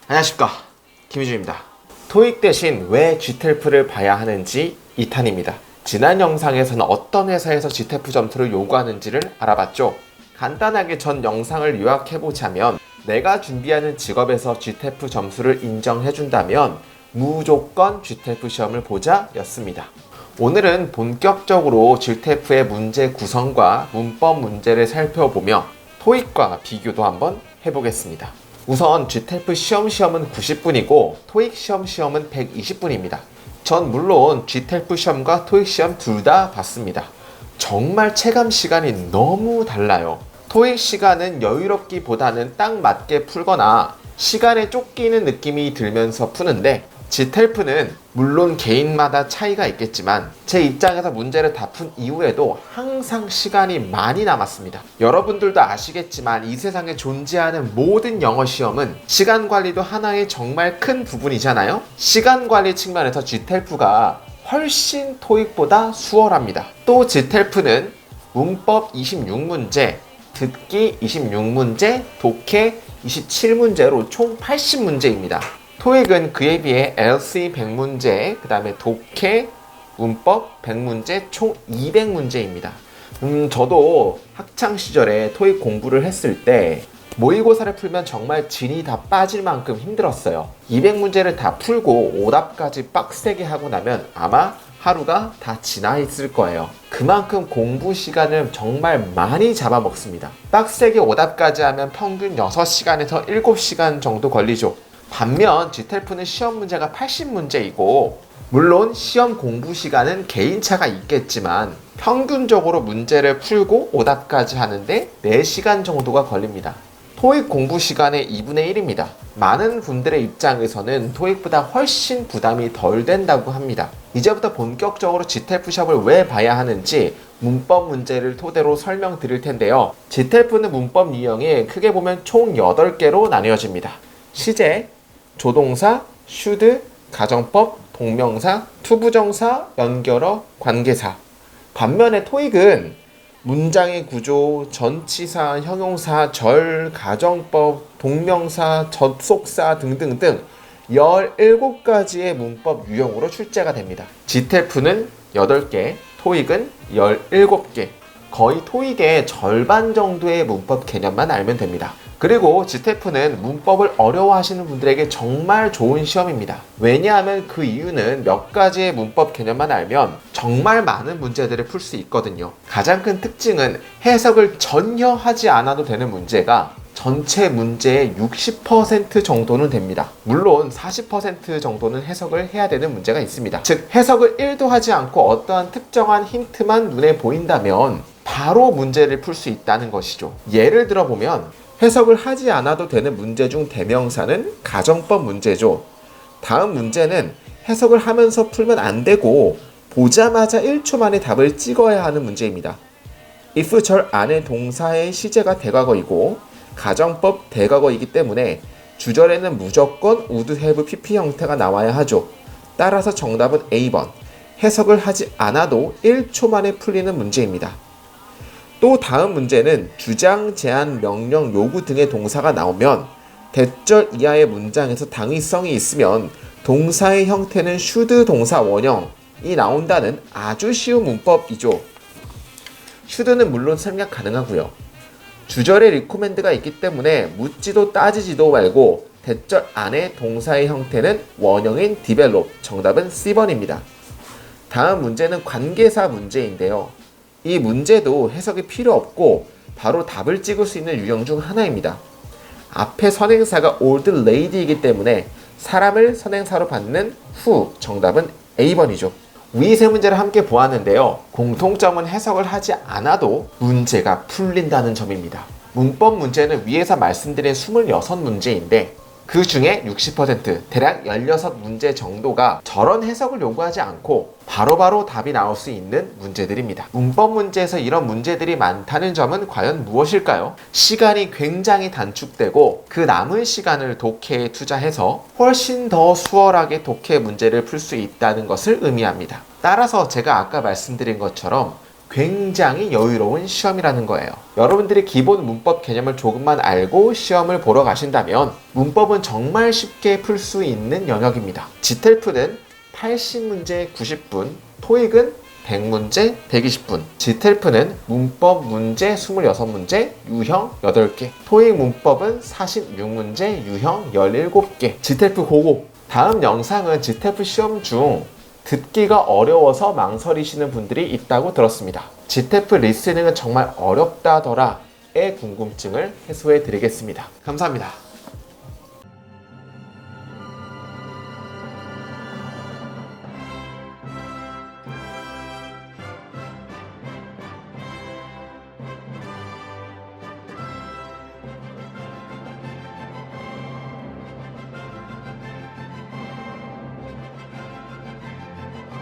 안녕하십니까, 김희준입니다. 토익 대신 왜 GTLF를 봐야 하는지 2탄입니다. 지난 영상에서는 어떤 회사에서 GTLF 점수를 요구하는지를 알아봤죠. 간단하게 전 영상을 요약해보자면, 내가 준비하는 직업에서 GTLF 점수를 인정해준다면 무조건 GTLF 시험을 보자 였습니다. 오늘은 본격적으로 GTLF의 문제 구성과 문법 문제를 살펴보며 토익과 비교도 한번 해보겠습니다. 우선 GTLF 시험은 90분이고 토익 시험은 120분입니다. 전 물론 GTLF 시험과 토익 시험 둘 다 봤습니다. 정말 체감 시간이 너무 달라요. 토익 시간은 여유롭기보다는 딱 맞게 풀거나 시간에 쫓기는 느낌이 들면서 푸는데, GTLF는 물론 개인마다 차이가 있겠지만 제 입장에서 문제를 다 푼 이후에도 항상 시간이 많이 남았습니다. 여러분들도 아시겠지만 이 세상에 존재하는 모든 영어 시험은 시간 관리도 하나의 정말 큰 부분이잖아요. 시간 관리 측면에서 GTLF가 훨씬 토익보다 수월합니다. 또 GTLF는 문법 26문제, 듣기 26문제, 독해 27문제로 총 80문제입니다. 토익은 그에 비해 LC 100문제, 그 다음에 독해, 문법 100문제, 총 200문제입니다. 저도 학창시절에 토익 공부를 했을 때 모의고사를 풀면 정말 진이 다 빠질 만큼 힘들었어요. 200문제를 다 풀고 오답까지 빡세게 하고 나면 아마 하루가 다 지나 있을 거예요. 그만큼 공부 시간을 정말 많이 잡아먹습니다. 빡세게 오답까지 하면 평균 6시간에서 7시간 정도 걸리죠. 반면 GTLF는 시험 문제가 80문제이고, 물론 시험 공부 시간은 개인차가 있겠지만 평균적으로 문제를 풀고 오답까지 하는데 4시간 정도가 걸립니다. 토익 공부 시간의 2분의 1입니다. 많은 분들의 입장에서는 토익보다 훨씬 부담이 덜 된다고 합니다. 이제부터 본격적으로 GTLF 시험을 왜 봐야 하는지 문법 문제를 토대로 설명드릴 텐데요. GTLF는 문법 유형이 크게 보면 총 8개로 나뉘어집니다. 시제, 조동사, should, 가정법, 동명사, 투부정사, 연결어, 관계사. 반면에 토익은 문장의 구조, 전치사, 형용사, 절, 가정법, 동명사, 접속사 등등등 17가지의 문법 유형으로 출제가 됩니다. GTLF는 8개, 토익은 17개. 거의 토익의 절반 정도의 문법 개념만 알면 됩니다. 그리고 GTLF는 문법을 어려워하시는 분들에게 정말 좋은 시험입니다. 왜냐하면 그 이유는 몇 가지의 문법 개념만 알면 정말 많은 문제들을 풀 수 있거든요. 가장 큰 특징은 해석을 전혀 하지 않아도 되는 문제가 전체 문제의 60% 정도는 됩니다. 물론 40% 정도는 해석을 해야 되는 문제가 있습니다. 즉, 해석을 1도 하지 않고 어떠한 특정한 힌트만 눈에 보인다면 바로 문제를 풀 수 있다는 것이죠. 예를 들어보면 해석을 하지 않아도 되는 문제 중 대명사는 가정법 문제죠. 다음 문제는 해석을 하면서 풀면 안 되고 보자마자 1초 만에 답을 찍어야 하는 문제입니다. if 절 안에 동사의 시제가 대과거이고 가정법 대과거이기 때문에 주절에는 무조건 would have pp 형태가 나와야 하죠. 따라서 정답은 A번, 해석을 하지 않아도 1초 만에 풀리는 문제입니다. 또 다음 문제는 주장, 제안, 명령, 요구 등의 동사가 나오면 대절 이하의 문장에서 당위성이 있으면 동사의 형태는 should 동사 원형이 나온다는 아주 쉬운 문법이죠. should는 물론 생략 가능하고요. 주절에 recommend가 있기 때문에 묻지도 따지지도 말고 대절 안에 동사의 형태는 원형인 develop, 정답은 C번입니다. 다음 문제는 관계사 문제인데요. 이 문제도 해석이 필요 없고 바로 답을 찍을 수 있는 유형 중 하나입니다. 앞에 선행사가 old lady이기 때문에 사람을 선행사로 받는 who, 정답은 A번이죠. 위 세 문제를 함께 보았는데요. 공통점은 해석을 하지 않아도 문제가 풀린다는 점입니다. 문법 문제는 위에서 말씀드린 26문제인데 그 중에 60%, 대략 16문제 정도가 저런 해석을 요구하지 않고 바로바로 답이 나올 수 있는 문제들입니다. 문법 문제에서 이런 문제들이 많다는 점은 과연 무엇일까요? 시간이 굉장히 단축되고 그 남은 시간을 독해에 투자해서 훨씬 더 수월하게 독해 문제를 풀 수 있다는 것을 의미합니다. 따라서 제가 아까 말씀드린 것처럼 굉장히 여유로운 시험이라는 거예요. 여러분들이 기본 문법 개념을 조금만 알고 시험을 보러 가신다면 문법은 정말 쉽게 풀 수 있는 영역입니다. 지텔프는 80문제 90분, 토익은 100문제 120분. 지텔프는 문법 문제 26문제, 유형 8개. 토익 문법은 46문제, 유형 17개. 지텔프 고고! 다음 영상은 지텔프 시험 중 듣기가 어려워서 망설이시는 분들이 있다고 들었습니다. 지텔프 리스닝은 정말 어렵다더라의 궁금증을 해소해 드리겠습니다. 감사합니다.